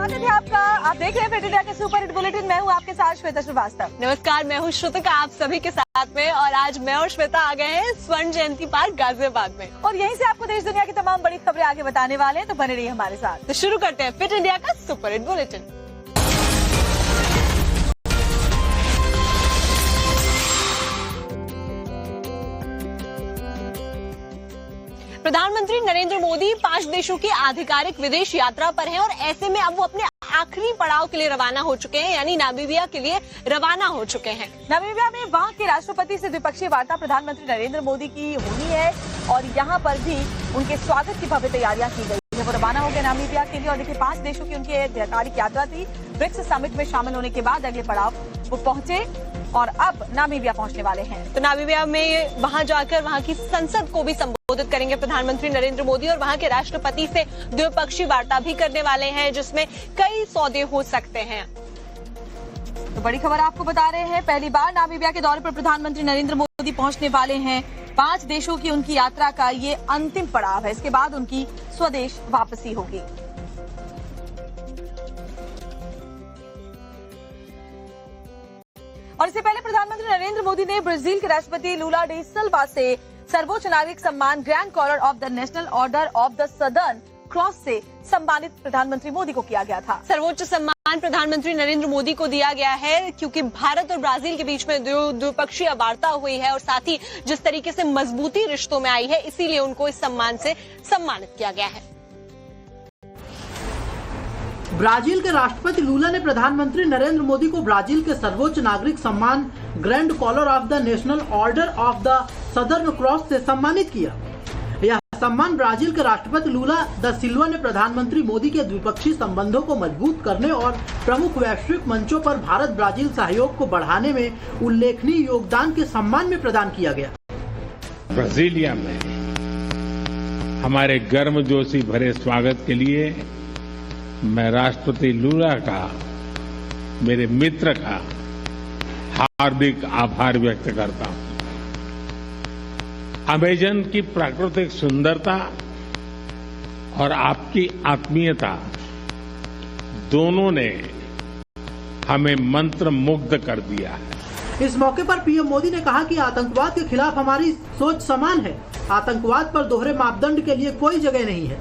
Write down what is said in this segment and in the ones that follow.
स्वागत है आपका। आप देख रहे हैं फिट इंडिया के सुपर हिट बुलेटिन। मैं हूं आपके साथ श्वेता श्रीवास्तव। नमस्कार, मैं हूं श्रुतिका आप सभी के साथ में। और आज मैं और श्वेता आ गए हैं स्वर्ण जयंती पार्क गाजियाबाद में और यहीं से आपको देश दुनिया की तमाम बड़ी खबरें आगे बताने वाले हैं, तो बने रहिए हमारे साथ। तो शुरू करते हैं फिट इंडिया का सुपर हिट बुलेटिन। प्रधानमंत्री नरेंद्र मोदी 5 देशों की आधिकारिक विदेश यात्रा पर हैं और ऐसे में अब वो अपने आखिरी पड़ाव के लिए रवाना हो चुके हैं, यानी नामीबिया के लिए रवाना हो चुके हैं। नामीबिया में वहां के राष्ट्रपति से द्विपक्षीय वार्ता प्रधानमंत्री नरेंद्र मोदी की होनी है और यहाँ पर भी उनके स्वागत की भव्य तैयारियां की गई है। वो रवाना हो गए नामीबिया के लिए और देखिए 5 देशों की उनकी आधिकारिक यात्रा थी। ब्रिक्स समिट में शामिल होने के बाद अगले पड़ाव वो पहुंचे और अब नामीबिया पहुंचने वाले हैं। तो नामीबिया में वहां जाकर वहां की संसद को भी संबोधित करेंगे प्रधानमंत्री नरेंद्र मोदी और वहां के राष्ट्रपति से द्विपक्षीय वार्ता भी करने वाले हैं, जिसमें कई सौदे हो सकते हैं। तो बड़ी खबर आपको बता रहे हैं, पहली बार नामीबिया के दौरे पर प्रधानमंत्री नरेंद्र मोदी पहुंचने वाले हैं। 5 देशों की उनकी यात्रा का ये अंतिम पड़ाव है। इसके बाद उनकी स्वदेश वापसी होगी। और इससे पहले प्रधानमंत्री नरेंद्र मोदी ने ब्राजील के राष्ट्रपति लूला डी सिल्वा से सर्वोच्च नागरिक सम्मान grand collar of the national order of the southern cross से सम्मानित प्रधानमंत्री मोदी को किया गया था। सर्वोच्च सम्मान प्रधानमंत्री नरेंद्र मोदी को दिया गया है क्योंकि भारत और ब्राजील के बीच में द्विपक्षीय वार्ता हुई है और साथ ही जिस तरीके से मजबूती रिश्तों में आई है, इसीलिए उनको इस सम्मान से सम्मानित किया गया है। ब्राजील के राष्ट्रपति लूला ने प्रधानमंत्री नरेंद्र मोदी को ब्राजील के सर्वोच्च नागरिक सम्मान grand collar of the national order of the southern cross से सम्मानित किया। यह सम्मान ब्राजील के राष्ट्रपति लूला द सिल्वा ने प्रधानमंत्री मोदी के द्विपक्षीय संबंधों को मजबूत करने और प्रमुख वैश्विक मंचों पर भारत ब्राजील सहयोग को बढ़ाने में उल्लेखनीय योगदान के सम्मान में प्रदान किया गया। ब्राजीलिया में हमारे गर्मजोशी भरे स्वागत के लिए मैं राष्ट्रपति लूला का, मेरे मित्र का हार्दिक आभार व्यक्त करता हूं। अमेजन की प्राकृतिक सुंदरता और आपकी आत्मीयता दोनों ने हमें मंत्रमुग्ध कर दिया है। इस मौके पर पीएम मोदी ने कहा कि आतंकवाद के खिलाफ हमारी सोच समान है। आतंकवाद पर दोहरे मापदंड के लिए कोई जगह नहीं है।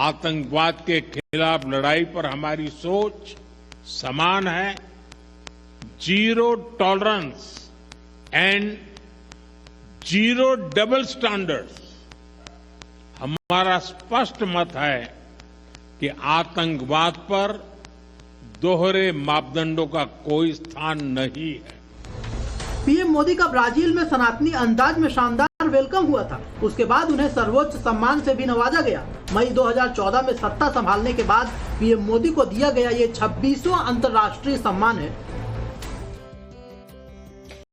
आतंकवाद के खिलाफ लड़ाई पर हमारी सोच समान है। Zero tolerance and zero double standards. हमारा स्पष्ट मत है कि आतंकवाद पर दोहरे मापदंडों का कोई स्थान नहीं है। पीएम मोदी का ब्राजील में सनातनी अंदाज में शानदार वेलकम हुआ था। उसके बाद उन्हें सर्वोच्च सम्मान से भी नवाजा गया। मई 2014 में सत्ता संभालने के बाद पीएम मोदी को दिया गया ये 26वां अंतर्राष्ट्रीय सम्मान है।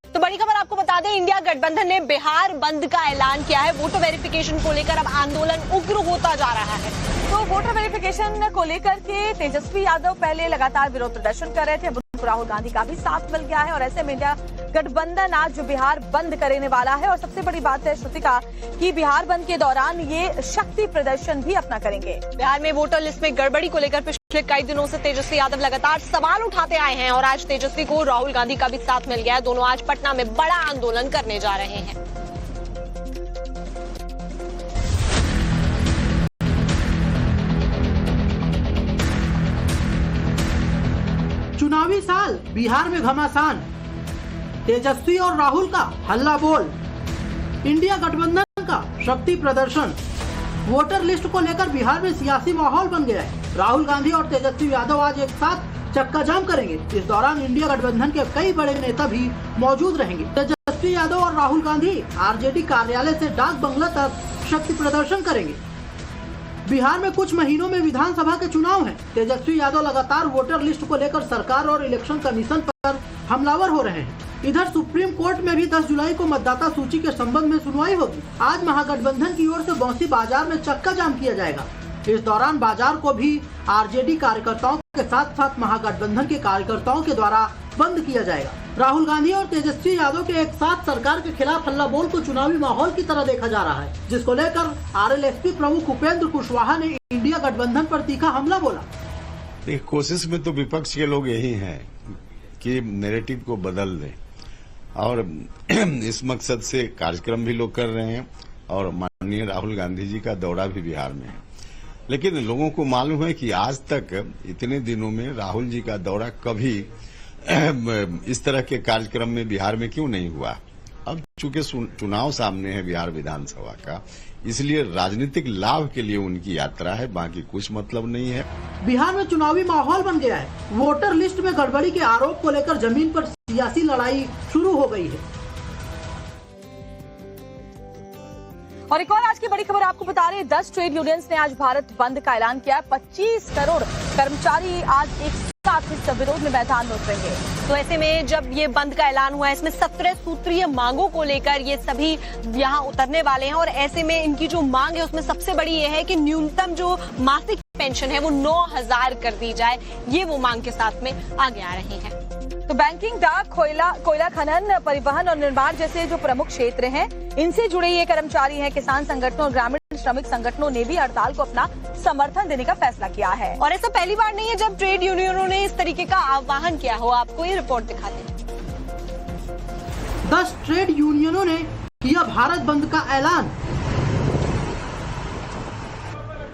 तो बड़ी खबर आपको बता दें, इंडिया गठबंधन ने बिहार बंद का ऐलान किया है। वोटर वेरिफिकेशन को लेकर अब आंदोलन उग्र होता जा रहा है। तो वोटर वेरिफिकेशन को लेकर के तेजस्वी यादव पहले लगातार विरोध प्रदर्शन कर रहे थे। राहुल गांधी का भी साथ मिल गया है और ऐसे में इंडिया गठबंधन आज जो बिहार बंद करने वाला है। और सबसे बड़ी बात है श्रुतिका कि बिहार बंद के दौरान ये शक्ति प्रदर्शन भी अपना करेंगे। बिहार में वोटर लिस्ट में गड़बड़ी को लेकर पिछले कई दिनों से तेजस्वी यादव लगातार सवाल उठाते आए हैं और आज तेजस्वी को राहुल गांधी का भी साथ मिल गया है। दोनों आज पटना में बड़ा आंदोलन करने जा रहे हैं। चुनावी साल बिहार में घमासान, तेजस्वी और राहुल का हल्ला बोल, इंडिया गठबंधन का शक्ति प्रदर्शन। वोटर लिस्ट को लेकर बिहार में सियासी माहौल बन गया है। राहुल गांधी और तेजस्वी यादव आज एक साथ चक्का जाम करेंगे। इस दौरान इंडिया गठबंधन के कई बड़े नेता भी मौजूद रहेंगे। तेजस्वी यादव और राहुल गांधी आरजेडी कार्यालय से डाक बंगला तक शक्ति प्रदर्शन करेंगे। बिहार में कुछ महीनों में विधानसभा के चुनाव हैं। तेजस्वी यादव लगातार वोटर लिस्ट को लेकर सरकार और इलेक्शन कमीशन पर हमलावर हो रहे हैं। इधर सुप्रीम कोर्ट में भी 10 जुलाई को मतदाता सूची के संबंध में सुनवाई होगी। आज महागठबंधन की ओर से बौंसी बाजार में चक्का जाम किया जाएगा। इस दौरान बाजार को भी आरजेडी कार्यकर्ताओं के साथ साथ महागठबंधन के कार्यकर्ताओं के द्वारा बंद किया जाएगा। राहुल गांधी और तेजस्वी यादव के एक साथ सरकार के खिलाफ हल्ला बोल को चुनावी माहौल की तरह देखा जा रहा है, जिसको लेकर आरएलएसपी प्रमुख उपेंद्र कुशवाहा ने इंडिया गठबंधन पर तीखा हमला बोला। देखिए, कोशिश में तो विपक्ष के लोग यही हैं कि नैरेटिव को बदल दें और इस मकसद से कार्यक्रम भी लोग कर रहे हैं और माननीय राहुल गांधी जी का दौरा भी बिहार में है। लेकिन लोगों को मालूम है कि आज तक इतने दिनों में राहुल जी का दौरा कभी इस तरह के कार्यक्रम में बिहार में क्यों नहीं हुआ। अब चूंकि चुनाव सामने है बिहार विधानसभा का, इसलिए राजनीतिक लाभ के लिए उनकी यात्रा है, बाकी कुछ मतलब नहीं है। बिहार में चुनावी माहौल बन गया है। वोटर लिस्ट में गड़बड़ी के आरोप को लेकर जमीन पर सियासी लड़ाई शुरू हो गई है। और एक और आज की बड़ी खबर आपको बता रहे हैं, 10 ट्रेड यूनियंस ने आज भारत बंद का ऐलान किया। 25 करोड़ कर्मचारी आज एक साथ इस विरोध में मैदान में उतरेंगे। तो ऐसे में जब ये बंद का ऐलान हुआ है, इसमें 17 सूत्रीय मांगों को लेकर ये सभी यहाँ उतरने वाले हैं। और ऐसे में इनकी जो मांग है उसमें सबसे बड़ी ये है कि न्यूनतम जो मासिक पेंशन है वो 9,000 कर दी जाए। ये वो मांग के साथ में आगे आ रहे हैं। तो बैंकिंग, डाक, कोयला खनन, परिवहन और निर्माण जैसे जो प्रमुख क्षेत्र हैं, इनसे जुड़े ये कर्मचारी हैं। किसान संगठनों और ग्रामीण श्रमिक संगठनों ने भी हड़ताल को अपना समर्थन देने का फैसला किया है। और ऐसा पहली बार नहीं है जब ट्रेड यूनियनों ने इस तरीके का आह्वान किया हो। आपको ये रिपोर्ट दिखाते हैं। 10 ट्रेड यूनियनों ने किया भारत बंद का ऐलान।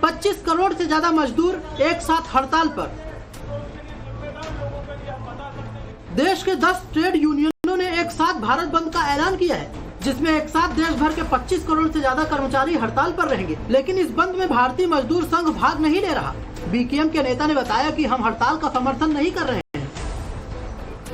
25 करोड़ से ज्यादा मजदूर एक साथ हड़ताल पर। देश के 10 ट्रेड यूनियनों ने एक साथ भारत बंद का ऐलान किया है, जिसमें एक साथ देश भर के 25 करोड़ से ज्यादा कर्मचारी हड़ताल पर रहेंगे। लेकिन इस बंद में भारतीय मजदूर संघ भाग नहीं ले रहा। बीकेएम के नेता ने बताया कि हम हड़ताल का समर्थन नहीं कर रहे हैं।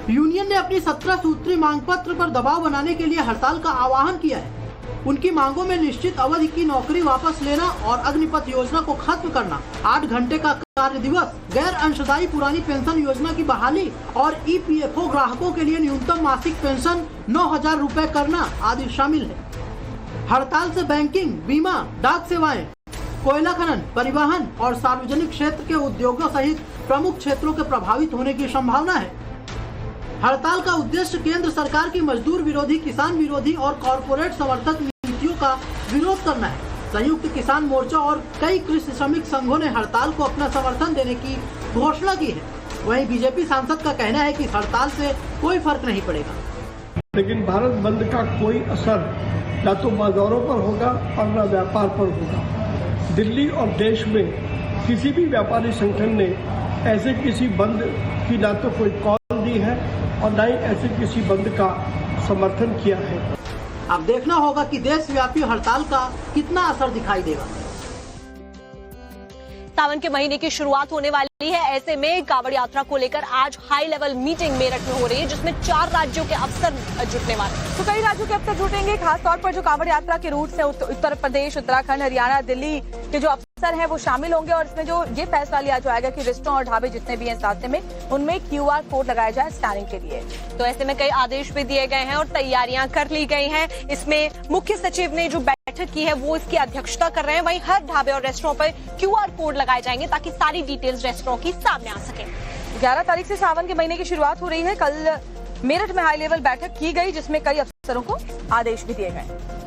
यूनियन ने अपनी 17 सूत्री मांग पत्र पर दबाव बनाने के लिए हड़ताल का आह्वान किया है। उनकी मांगों में निश्चित अवधि की नौकरी वापस लेना और अग्निपथ योजना को खत्म करना, 8 घंटे का कार्य दिवस, गैर अंशदायी पुरानी पेंशन योजना की बहाली और ईपीएफओ ग्राहकों के लिए न्यूनतम मासिक पेंशन 9,000 रूपए करना आदि शामिल है। हड़ताल से बैंकिंग, बीमा, डाक सेवाएं, कोयला खनन, परिवहन और सार्वजनिक क्षेत्र के उद्योगों सहित प्रमुख क्षेत्रों के प्रभावित होने की संभावना है। हड़ताल का उद्देश्य केंद्र सरकार की मजदूर विरोधी, किसान विरोधी और कॉरपोरेट समर्थक नीतियों का विरोध करना है। संयुक्त किसान मोर्चा और कई कृषि श्रमिक संघों ने हड़ताल को अपना समर्थन देने की घोषणा की है। वहीं बीजेपी सांसद का कहना है कि हड़ताल से कोई फर्क नहीं पड़ेगा। लेकिन भारत बंद का कोई असर न तो बाजारों पर होगा और न व्यापार पर होगा। दिल्ली और देश में किसी भी व्यापारी संगठन ने ऐसे किसी बंद की न तो कोई कॉल दी है और न ही ऐसे किसी बंद का समर्थन किया है। अब देखना होगा कि देशव्यापी हड़ताल का कितना असर दिखाई देगा। सावन के महीने की शुरुआत होने वाली है। ऐसे में कांवड़ यात्रा को लेकर आज हाई लेवल मीटिंग मेरठ में हो रही है, जिसमें 4 राज्यों के अफसर जुटने वाले हैं। तो कई राज्यों के अफसर जुटेंगे। खासतौर पर जो कांवड़ यात्रा के रूट से उत्तर प्रदेश, उत्तराखंड, हरियाणा, दिल्ली के जो अफसर हैं वो शामिल होंगे। और इसमें जो ये फैसला लिया जाएगा कि रेस्टोरेंट और ढाबे जितने भी हैं इस रास्ते में, उनमें QR कोड लगाया जाए स्कैनिंग के लिए। तो ऐसे में कई आदेश भी दिए गए हैं और तैयारियां कर ली गई हैं। इसमें मुख्य सचिव ने जो बैठक की है वो इसकी अध्यक्षता कर रहे हैं। वहीं हर ढाबे और रेस्टोरेंट पर QR कोड लगाए जाएंगे ताकि सारी डिटेल्स रेस्टोरेंट की सामने आ सके। 11 तारीख से सावन के महीने की शुरुआत हो रही है। कल मेरठ में हाई लेवल बैठक की गई, जिसमें कई अफसरों को आदेश भी दिए गए।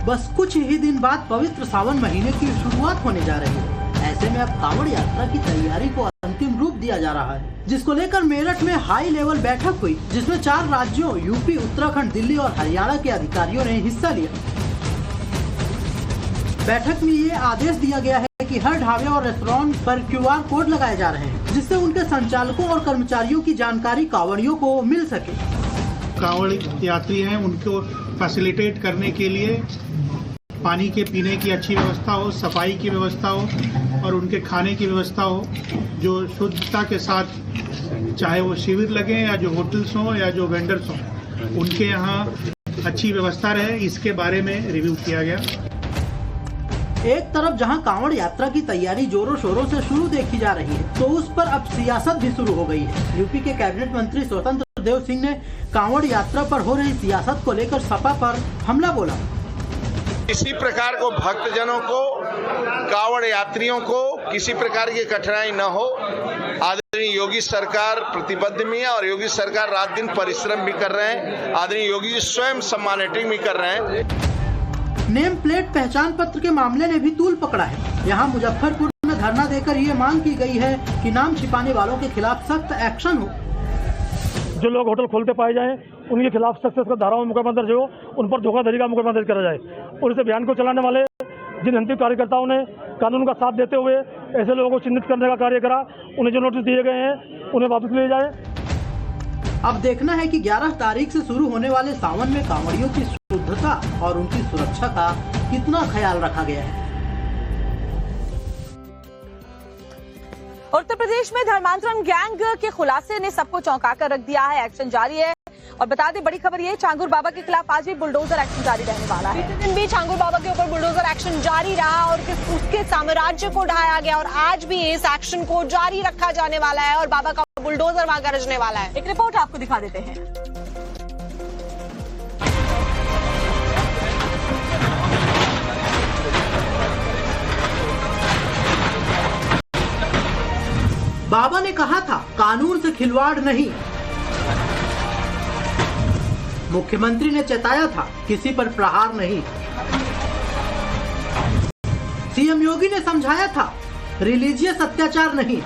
बस कुछ ही दिन बाद पवित्र सावन महीने की शुरुआत होने जा रही है। ऐसे में अब कांवड़ यात्रा की तैयारी को अंतिम रूप दिया जा रहा है, जिसको लेकर मेरठ में हाई लेवल बैठक हुई, जिसमें 4 राज्यों यूपी, उत्तराखंड, दिल्ली और हरियाणा के अधिकारियों ने हिस्सा लिया। बैठक में ये आदेश दिया गया है कि हर ढाबे और रेस्टोरेंट पर QR कोड लगाए जा रहे हैं, जिससे उनके संचालकों और कर्मचारियों की जानकारी कांवड़ियों को मिल सके। कांवड़ यात्री हैं उनको फैसिलिटेट करने के लिए पानी के पीने की अच्छी व्यवस्था हो, सफाई की व्यवस्था हो और उनके खाने की व्यवस्था हो, जो शुद्धता के साथ, चाहे वो शिविर लगे या जो होटल्स हों या जो वेंडर्स हों, उनके यहाँ अच्छी व्यवस्था रहे, इसके बारे में रिव्यू किया गया। एक तरफ जहां कांवड़ यात्रा की तैयारी जोरों शोरों से शुरू देखी जा रही है, तो उस पर अब सियासत भी शुरू हो गई है। यूपी के कैबिनेट मंत्री स्वतंत्र देव सिंह ने कांवड़ यात्रा पर हो रही सियासत को लेकर सपा पर हमला बोला। किसी प्रकार को भक्तजनों को, कांवड़ यात्रियों को किसी प्रकार की कठिनाई न हो, आदरणीय योगी सरकार प्रतिबद्ध भी है और योगी सरकार रात दिन परिश्रम भी कर रहे हैं। आदरणीय योगी जी स्वयं सम्मानित भी कर रहे हैं। नेम प्लेट पहचान पत्र के मामले ने भी तूल पकड़ा है। यहाँ मुजफ्फरपुर में धरना देकर ये मांग की गई है कि नाम छिपाने वालों के खिलाफ सख्त एक्शन हो। जो लोग होटल खोलते पाए जाएं उनके खिलाफ सख्त से धाराओं में मुकदमा दर्ज हो, उन पर धोखाधड़ी का मुकदमा दर्ज करा जाए और इस अभियान को चलाने वाले जिन अंतिम कार्यकर्ताओं ने कानून का साथ देते हुए ऐसे लोगों को चिन्हित करने का कार्य करा, उन्हें जो नोटिस दिए गए हैं उन्हें वापस लिए जाए। अब देखना है कि 11 तारीख से शुरू होने वाले सावन में कांवड़ियों की शुद्धता और उनकी सुरक्षा का कितना ख्याल रखा गया है। उत्तर प्रदेश में धर्मांतरण गैंग के खुलासे ने सबको चौंका कर रख दिया है। एक्शन जारी है और बता दें, बड़ी खबर ये, चांगुर बाबा के खिलाफ आज भी बुलडोजर एक्शन जारी रहने वाला है। बीते दिन भी चांगुर बाबा के ऊपर बुलडोजर एक्शन जारी रहा और उसके साम्राज्य को ढाया गया और आज भी इस एक्शन को जारी रखा जाने वाला है और बाबा का बुलडोजर वहां गरजने वाला है। एक रिपोर्ट आपको दिखा देते हैं। बाबा ने कहा था कानून से खिलवाड़ नहीं। मुख्यमंत्री ने चेताया था किसी पर प्रहार नहीं। सीएम योगी ने समझाया था रिलीजियस अत्याचार नहीं।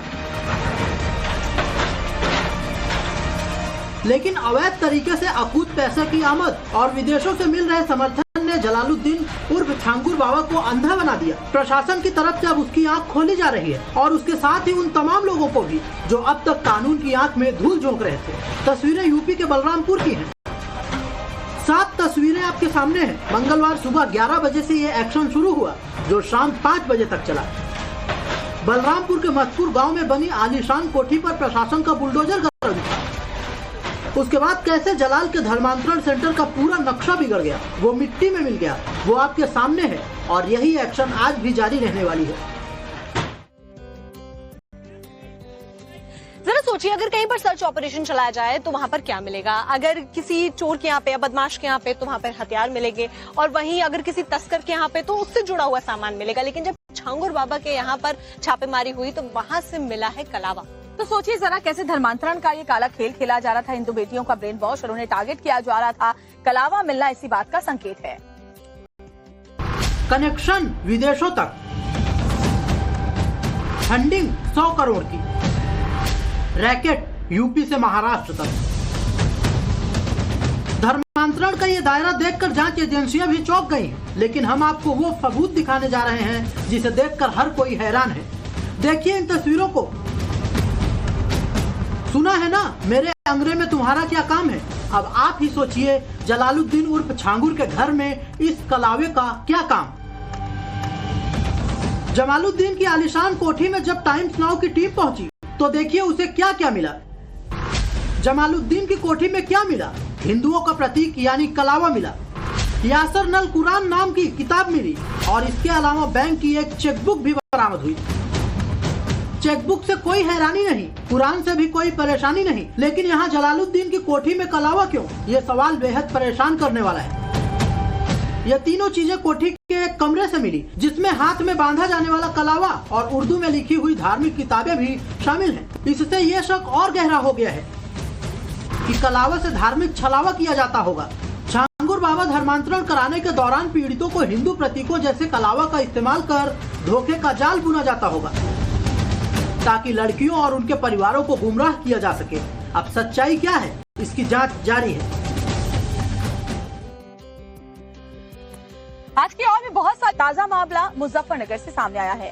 लेकिन अवैध तरीके से अकूत पैसे की आमद और विदेशों से मिल रहे समर्थन ने जलालुद्दीन उर्फ छांगुर बाबा को अंधा बना दिया। प्रशासन की तरफ से अब उसकी आंख खोली जा रही है और उसके साथ ही उन तमाम लोगों को भी जो अब तक कानून की आंख में धूल झोंक रहे थे। तस्वीरें यूपी के बलरामपुर की हैं। 7 तस्वीरें आपके सामने हैं। मंगलवार सुबह 11 बजे से ये एक्शन शुरू हुआ जो शाम 5 बजे तक चला। बलरामपुर के मधपुर गांव में बनी आलीशान कोठी पर प्रशासन का बुलडोजर गरज उठा। उसके बाद कैसे जलाल के धर्मांतरण सेंटर का पूरा नक्शा बिगड़ गया, वो मिट्टी में मिल गया, वो आपके सामने है और यही एक्शन आज भी जारी रहने वाली है। जरा सोचिए, अगर कहीं पर सर्च ऑपरेशन चलाया जाए तो वहां पर क्या मिलेगा। अगर किसी चोर के यहाँ पे या बदमाश के यहाँ पे तो वहां पर हथियार मिलेंगे और वहीं अगर किसी तस्कर के यहाँ पे तो उससे जुड़ा हुआ सामान मिलेगा। लेकिन जब छांगुर बाबा के यहाँ पर छापेमारी हुई तो वहां से मिला है कलावा। तो सोचिए जरा कैसे धर्मांतरण का ये काला खेल खेला जा रहा था। हिंदू बेटियों का ब्रेन वॉश और उन्हें टारगेट किया जा रहा था। कलावा मिलना इसी बात का संकेत है। कनेक्शन विदेशों तक, फंडिंग 100 करोड़ की, रैकेट यूपी से महाराष्ट्र तक। धर्मांतरण का ये दायरा देखकर जांच एजेंसियां भी चौंक गई हैं। लेकिन हम आपको वो सबूत दिखाने जा रहे हैं जिसे देखकर हर कोई हैरान है। देखिए इन तस्वीरों को। सुना है ना, मेरे अंगरे में तुम्हारा क्या काम है। अब आप ही सोचिए जलालुद्दीन उर्फ छांगुर के घर में इस कलावे का क्या काम। जमालुद्दीन की आलीशान कोठी में जब टाइम्स नाउ की टीम पहुंची तो देखिए उसे क्या क्या मिला। जमालुद्दीन की कोठी में क्या मिला? हिंदुओं का प्रतीक यानी कलावा मिला। यासर नल कुरान नाम की किताब मिली और इसके अलावा बैंक की एक चेकबुक भी बरामद हुई। चेकबुक से कोई हैरानी नहीं, कुरान से भी कोई परेशानी नहीं, लेकिन यहाँ जलालुद्दीन की कोठी में कलावा क्यों? ये सवाल बेहद परेशान करने वाला है। ये तीनों चीजें कोठी के एक कमरे से मिली जिसमें हाथ में बांधा जाने वाला कलावा और उर्दू में लिखी हुई धार्मिक किताबें भी शामिल हैं। इससे ये शक और गहरा हो गया है कि कलावा से धार्मिक छलावा किया जाता होगा। छांगुर बाबा धर्मांतरण कराने के दौरान पीड़ितों को हिंदू प्रतीकों जैसे कलावा का इस्तेमाल कर धोखे का जाल बुना जाता होगा ताकि लड़कियों और उनके परिवारों को गुमराह किया जा सके। अब सच्चाई क्या है, इसकी जांच जारी है। आज की और भी बहुत सा ताजा मामला मुजफ्फरनगर से सामने आया है।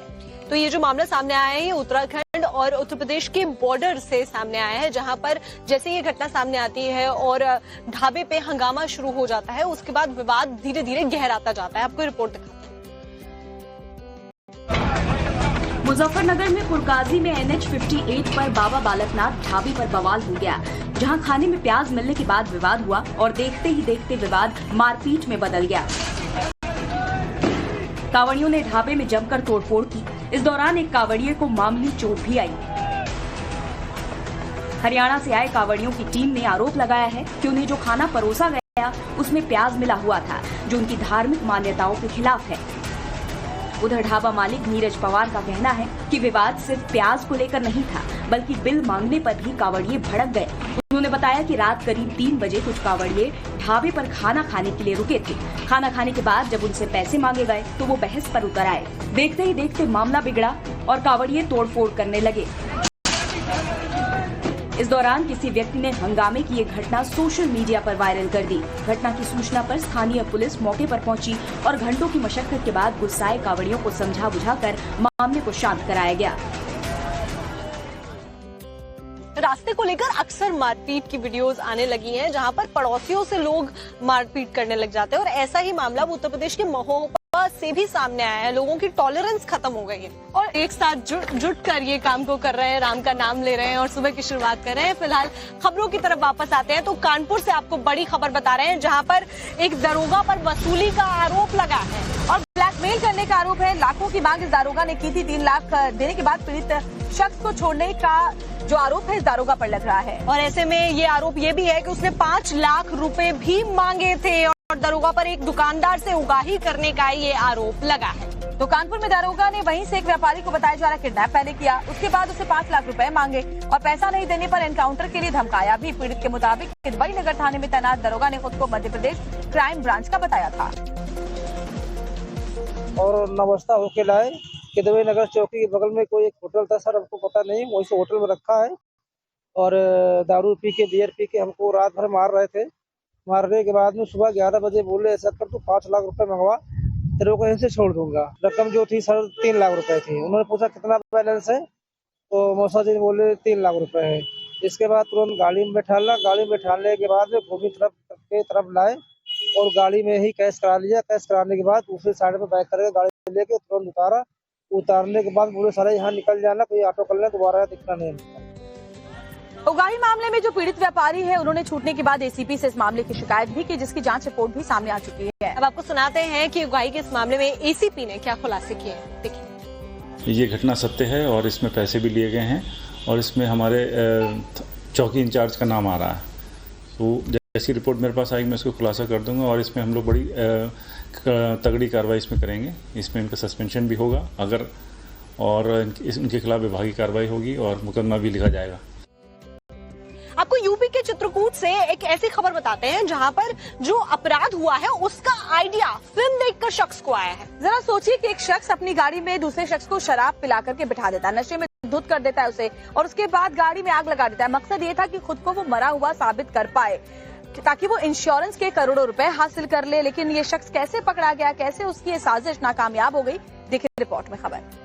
तो ये जो मामला सामने आया है ये उत्तराखंड और उत्तर प्रदेश के बॉर्डर से सामने आया है, जहां पर जैसे ये घटना सामने आती है और ढाबे पे हंगामा शुरू हो जाता है, उसके बाद विवाद धीरे धीरे गहराता जाता है। आपको रिपोर्ट दिखाते हैं। मुजफ्फरनगर में पुरकाजी में NH 58 पर बाबा बालकनाथ ढाबे पर बवाल हो गया, जहां खाने में प्याज मिलने के बाद विवाद हुआ और देखते ही देखते विवाद मारपीट में बदल गया। कांवड़ियों ने ढाबे में जमकर तोड़फोड़ की। इस दौरान एक कांवड़िये को मामूली चोट भी आई। हरियाणा से आए कांवड़ियों की टीम ने आरोप लगाया है कि उन्हें जो खाना परोसा गया उसमें प्याज मिला हुआ था, जो उनकी धार्मिक मान्यताओं के खिलाफ है। उधर ढाबा मालिक नीरज पवार का कहना है कि विवाद सिर्फ प्याज को लेकर नहीं था, बल्कि बिल मांगने पर भी कांवड़िये भड़क गए। उन्होंने बताया कि रात करीब 3 बजे कुछ कांवड़िए ढाबे पर खाना खाने के लिए रुके थे। खाना खाने के बाद जब उनसे पैसे मांगे गए तो वो बहस पर उतर आए। देखते ही देखते मामला बिगड़ा और कांवड़िए तोड़फोड़ करने लगे। इस दौरान किसी व्यक्ति ने हंगामे की ये घटना सोशल मीडिया पर वायरल कर दी। घटना की सूचना पर स्थानीय पुलिस मौके पर पहुंची और घंटों की मशक्कत के बाद गुस्साए कांवड़ियों को समझा बुझाकर मामले को शांत कराया गया। रास्ते को लेकर अक्सर मारपीट की वीडियोस आने लगी हैं, जहां पर पड़ोसियों से लोग मारपीट करने लग जाते हैं और ऐसा ही मामला उत्तर प्रदेश के महोबा से भी सामने आया है। लोगों की टॉलरेंस खत्म हो गई है और एक साथ जुट कर ये काम को कर रहे हैं, राम का नाम ले रहे हैं और सुबह की शुरुआत कर रहे हैं। फिलहाल खबरों की तरफ वापस आते हैं तो कानपुर से आपको बड़ी खबर बता रहे हैं, जहां पर एक दरोगा पर वसूली का आरोप लगा है और ब्लैकमेल करने का आरोप है। लाखों की मांग इस दारोगा ने की थी। 3 लाख देने के बाद पीड़ित शख्स को छोड़ने का जो आरोप है इस दारोगा पर लग रहा है। और ऐसे में ये आरोप ये भी है कि उसने 5 लाख रुपए भी मांगे थे और दरोगा पर एक दुकानदार से उगाही करने का ये आरोप लगा है। तो कानपुर में दारोगा ने वहीं से एक व्यापारी को बताया जा रहा किडनैप पहले किया, उसके बाद उसे 5 लाख रुपए मांगे और पैसा नहीं देने पर एनकाउंटर के लिए धमकाया भी। पीड़ित के मुताबिक किदवई नगर थाने में तैनात दारोगा ने खुद को मध्य प्रदेश क्राइम ब्रांच का बताया था और नवस्था होके लाए। किदवई नगर चौकी के बगल में कोई एक होटल था सर, हमको पता नहीं, वहीं से होटल में रखा है और दारू पी के बियर पी के हमको रात भर मार रहे थे। मारने के बाद में सुबह 11 बजे बोले ऐसा कर तू 5 लाख रुपए मंगवा, तेरे को यहीं से छोड़ दूंगा। रकम जो थी सर 3 लाख रुपए थी। उन्होंने पूछा कितना बैलेंस है, तो मौसा जी बोले 3 लाख रुपए है। इसके बाद तुरंत गाड़ी में बैठाला। गाड़ी में बैठाने के बाद में भूमि तरफ लाए और गाड़ी में ही कैश करा लिया। कैश कराने के बाद दूसरी साइड में बैक करके गाड़ी लेके तुरंत उतारा। उतारने के बाद बोले सारा यहाँ निकल जाना, कोई ऑटो कर ले, दोबारा दिखना नहीं। उगाही मामले में जो पीड़ित व्यापारी है उन्होंने छूटने के बाद एसीपी से इस मामले की शिकायत भी की, जिसकी जांच रिपोर्ट भी सामने आ चुकी है। अब आपको सुनाते हैं कि उगाही के इस मामले में एसीपी ने क्या खुलासे किए हैं। देखिए, ये घटना सत्य है और इसमें पैसे भी लिए गए हैं और इसमें हमारे चौकी इंचार्ज का नाम आ रहा है। तो जैसी रिपोर्ट मेरे पास आएगी मैं उसको खुलासा कर दूंगा और इसमें हम लोग बड़ी तगड़ी कार्रवाई इसमें करेंगे। इसमें इनका सस्पेंशन भी होगा अगर और इनके खिलाफ विभागीय कार्रवाई होगी और मुकदमा भी लिखा जाएगा। आपको यूपी के चित्रकूट से एक ऐसी खबर बताते हैं जहां पर जो अपराध हुआ है उसका आइडिया फिल्म देखकर शख्स को आया है। जरा सोचिए कि एक शख्स अपनी गाड़ी में दूसरे शख्स को शराब पिला करके बिठा देता है, नशे में धुत कर देता है उसे और उसके बाद गाड़ी में आग लगा देता है। मकसद ये था कि खुद को वो मरा हुआ साबित कर पाए ताकि वो इंश्योरेंस के करोड़ों रुपए हासिल कर ले। लेकिन ये शख्स कैसे पकड़ा गया, कैसे उसकी ये साजिश नाकामयाब हो गई, देखिए रिपोर्ट में खबर।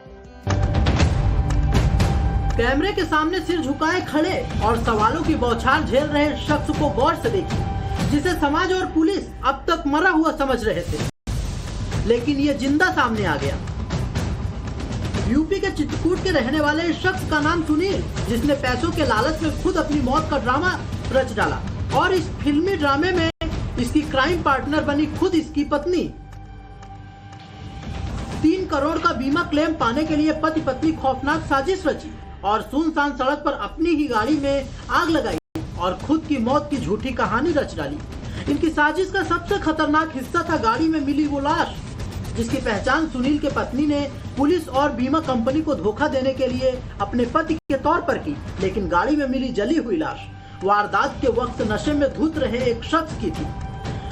कैमरे के सामने सिर झुकाए खड़े और सवालों की बौछार झेल रहे शख्स को गौर से देखिए, जिसे समाज और पुलिस अब तक मरा हुआ समझ रहे थे, लेकिन ये जिंदा सामने आ गया। यूपी के चित्रकूट के रहने वाले इस शख्स का नाम सुनील, जिसने पैसों के लालच में खुद अपनी मौत का ड्रामा रच डाला और इस फिल्मी ड्रामे में इसकी क्राइम पार्टनर बनी खुद इसकी पत्नी। 3 करोड़ का बीमा क्लेम पाने के लिए पति पत्नी खौफनाक साजिश रची और सुनसान सड़क पर अपनी ही गाड़ी में आग लगाई और खुद की मौत की झूठी कहानी रच डाली। इनकी साजिश का सबसे खतरनाक हिस्सा था गाड़ी में मिली वो लाश, जिसकी पहचान सुनील के पत्नी ने पुलिस और बीमा कंपनी को धोखा देने के लिए अपने पति के तौर पर की, लेकिन गाड़ी में मिली जली हुई लाश वारदात के वक्त नशे में धुत रहे एक शख्स की थी,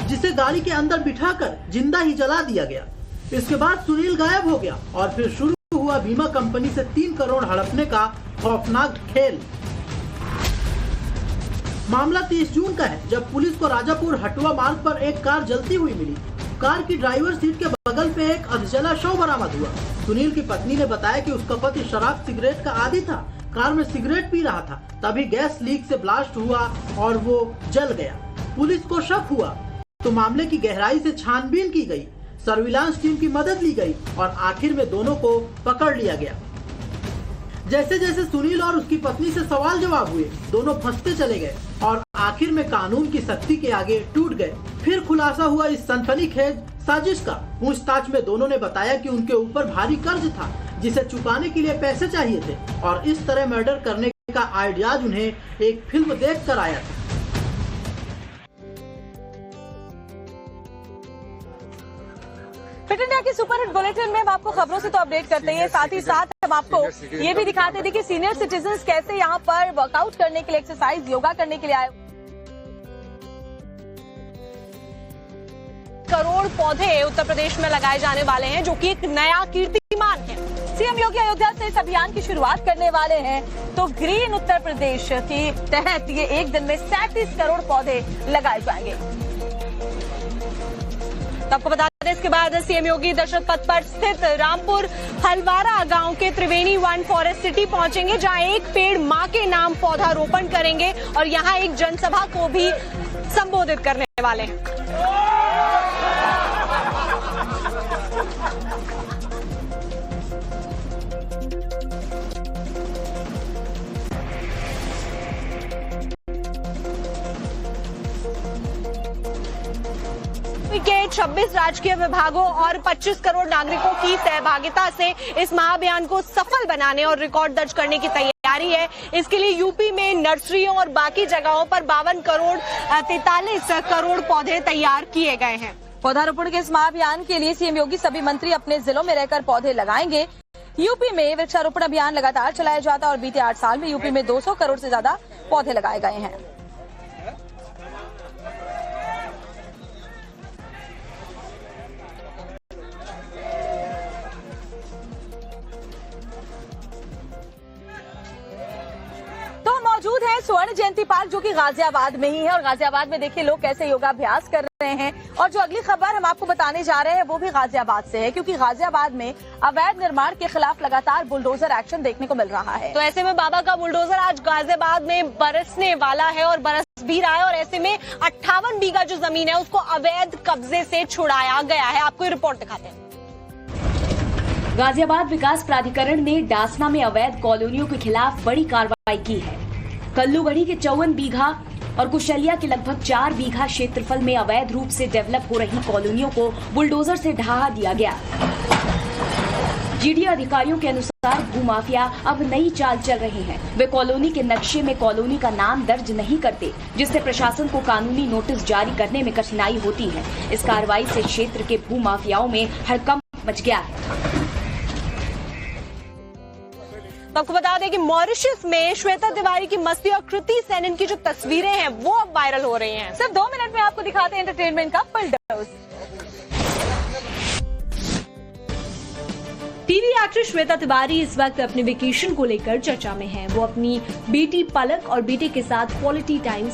जिसे गाड़ी के अंदर बिठाकर जिंदा ही जला दिया गया। इसके बाद सुनील गायब हो गया और फिर शुरू हुआ बीमा कंपनी से 3 करोड़ हड़पने का खौफनाक खेल। मामला 30 जून का है, जब पुलिस को राजापुर हटवा मार्ग पर एक कार जलती हुई मिली। कार की ड्राइवर सीट के बगल पे एक अधजला शव बरामद हुआ। सुनील की पत्नी ने बताया कि उसका पति शराब सिगरेट का आदी था, कार में सिगरेट पी रहा था, तभी गैस लीक से ब्लास्ट हुआ और वो जल गया। पुलिस को शक हुआ तो मामले की गहराई से छानबीन की गई, सर्विलांस टीम की मदद ली गई और आखिर में दोनों को पकड़ लिया गया। जैसे जैसे सुनील और उसकी पत्नी से सवाल जवाब हुए, दोनों फंसते चले गए और आखिर में कानून की सख्ती के आगे टूट गए। फिर खुलासा हुआ इस सनसनीखेज साजिश का। पूछताछ में दोनों ने बताया कि उनके ऊपर भारी कर्ज था, जिसे चुकाने के लिए पैसे चाहिए थे और इस तरह मर्डर करने का आइडियाज उन्हें एक फिल्म देखकर आया था। फिट इंडिया के सुपरहिट बुलेटिन में हम आपको खबरों से तो अपडेट करते हैं, साथ ही साथ हम आपको ये भी दिखाते थे कि सीनियर सिटीजन्स कैसे यहाँ पर वर्कआउट करने के लिए, एक्सरसाइज, योगा करने के लिए आए। करोड़ पौधे उत्तर प्रदेश में लगाए जाने वाले हैं, जो कि एक नया कीर्तिमान है। सीएम योगी अयोध्या से इस अभियान की शुरुआत करने वाले हैं, तो ग्रीन उत्तर प्रदेश के तहत ये एक दिन में 37 करोड़ पौधे लगाए जाएंगे। तो आपको बता दें, इसके बाद सीएम योगी दशरथ पथ पर स्थित रामपुर हलवारा गांव के त्रिवेणी वन फॉरेस्ट सिटी पहुंचेंगे, जहां एक पेड़ मां के नाम पौधारोपण करेंगे और यहां एक जनसभा को भी संबोधित करने वाले हैं। के 26 राजकीय विभागों और 25 करोड़ नागरिकों की सहभागिता से इस महाअभियान को सफल बनाने और रिकॉर्ड दर्ज करने की तैयारी है। इसके लिए यूपी में नर्सरियों और बाकी जगहों पर 43 करोड़ पौधे तैयार किए गए हैं। पौधारोपण के इस महाअभियान के लिए सीएम योगी सभी मंत्री अपने जिलों में रहकर पौधे लगाएंगे। यूपी में वृक्षारोपण अभियान लगातार चलाया जाता है और बीते 8 साल में यूपी में 200 करोड़ से ज्यादा पौधे लगाए गए हैं। मौजूद है स्वर्ण जयंती पार्क, जो कि गाजियाबाद में ही है, और गाजियाबाद में देखिए लोग कैसे योगाभ्यास कर रहे हैं। और जो अगली खबर हम आपको बताने जा रहे हैं वो भी गाजियाबाद से है, क्योंकि गाजियाबाद में अवैध निर्माण के खिलाफ लगातार बुलडोजर एक्शन देखने को मिल रहा है। तो ऐसे में बाबा का बुलडोजर आज गाजियाबाद में बरसने वाला है और बरस भी रहा है, और ऐसे में 58 बीघा जो जमीन है उसको अवैध कब्जे से छुड़ाया गया है। आपको ये रिपोर्ट दिखाते हैं। गाजियाबाद विकास प्राधिकरण ने डासना में अवैध कॉलोनियों के खिलाफ बड़ी कार्रवाई की है। कल्लूगढ़ी के 54 बीघा और कुशलिया के लगभग 4 बीघा क्षेत्रफल में अवैध रूप से डेवलप हो रही कॉलोनियों को बुलडोजर से ढहा दिया गया। जीडीए अधिकारियों के अनुसार भूमाफिया अब नई चाल चल रही हैं। वे कॉलोनी के नक्शे में कॉलोनी का नाम दर्ज नहीं करते, जिससे प्रशासन को कानूनी नोटिस जारी करने में कठिनाई होती है। इस कार्रवाई से क्षेत्र के भूमाफियाओं में हड़कंप मच गया है। तो आपको बता दें कि मॉरिशस में श्वेता तिवारी की मस्ती और कृति सेनन की जो तस्वीरें हैं वो अब वायरल हो रही हैं। सिर्फ 2 मिनट में आपको दिखाते हैं एंटरटेनमेंट का full dose. TV actress Shweta Tiwari इस वक्त अपने वेकेशन को लेकर चर्चा में है। वो अपनी बेटी पलक और बेटे के साथ क्वालिटी टाइम